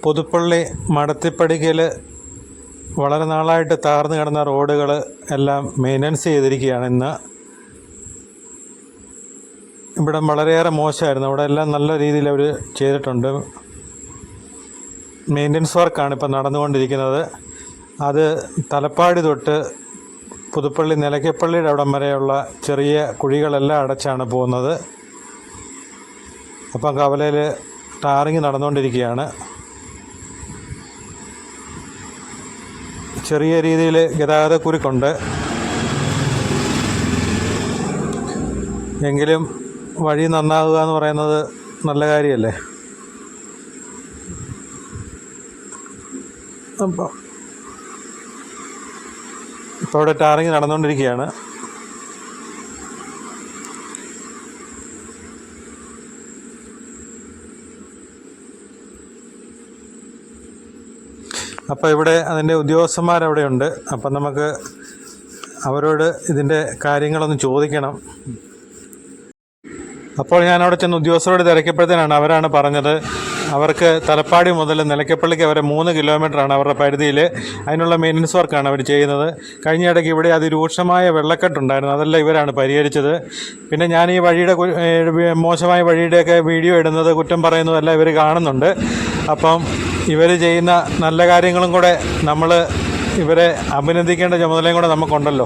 പുതുപ്പള്ളി മടത്തിപ്പടിക്കൽ വളരെ നാളായിട്ട് തകർന്നു കിടന്ന റോഡുകൾ എല്ലാം മെയിൻ്റനൻസ് ചെയ്തിരിക്കുകയാണ് ഇന്ന്. ഇവിടെ വളരെയേറെ മോശമായിരുന്നു. അവിടെ എല്ലാം നല്ല രീതിയിൽ അവർ ചെയ്തിട്ടുണ്ട്. മെയിൻ്റനൻസ് വർക്കാണ് ഇപ്പം നടന്നുകൊണ്ടിരിക്കുന്നത്. അത് തലപ്പാടി തൊട്ട് പുതുപ്പള്ളി നിലയ്ക്കപ്പള്ളിയുടെ അവിടം വരെയുള്ള ചെറിയ കുഴികളെല്ലാം അടച്ചാണ് പോകുന്നത്. അപ്പം കവലയിൽ ടാറിങ് നടന്നുകൊണ്ടിരിക്കുകയാണ്. ചെറിയ രീതിയിൽ ഗതാഗതക്കുരുക്കുണ്ട്. എങ്കിലും വഴി നന്നാകുക എന്ന് പറയുന്നത് നല്ല കാര്യമല്ലേ. അപ്പോൾ ഇവിടെ ടാറിങ് നടന്നുകൊണ്ടിരിക്കുകയാണ്. അപ്പോൾ ഇവിടെ അതിൻ്റെ ഉദ്യോഗസ്ഥന്മാരവിടെയുണ്ട്. അപ്പം നമുക്ക് അവരോട് ഇതിൻ്റെ കാര്യങ്ങളൊന്ന് ചോദിക്കണം. അപ്പോൾ ഞാനവിടെ ചെന്ന് ഉദ്യോഗസ്ഥരോട് തിരക്കിയപ്പോഴത്തേനാണ് അവരാണ് പറഞ്ഞത് അവർക്ക് തലപ്പാടി മുതൽ നിലയ്ക്കപ്പള്ളിക്ക് വരെ 3 കിലോമീറ്ററാണ് അവരുടെ പരിധിയിൽ. അതിനുള്ള മെയിൻ്റനൻസ് വർക്കാണ് അവർ ചെയ്യുന്നത്. കഴിഞ്ഞ ഇടയ്ക്ക് ഇവിടെ അതിരൂക്ഷമായ വെള്ളക്കെട്ടുണ്ടായിരുന്നു. അതെല്ലാം ഇവരാണ് പരിഹരിച്ചത്. പിന്നെ ഞാൻ ഈ വഴിയുടെ മോശമായ വഴിയുടെയൊക്കെ വീഡിയോ ഇടുന്നത്, കുറ്റം പറയുന്നതെല്ലാം ഇവർ കാണുന്നുണ്ട്. അപ്പം ഇവർ ചെയ്യുന്ന നല്ല കാര്യങ്ങളും കൂടെ നമ്മൾ ഇവരെ അഭിനന്ദിക്കേണ്ട ചുമതലയും കൂടെ നമുക്കുണ്ടല്ലോ.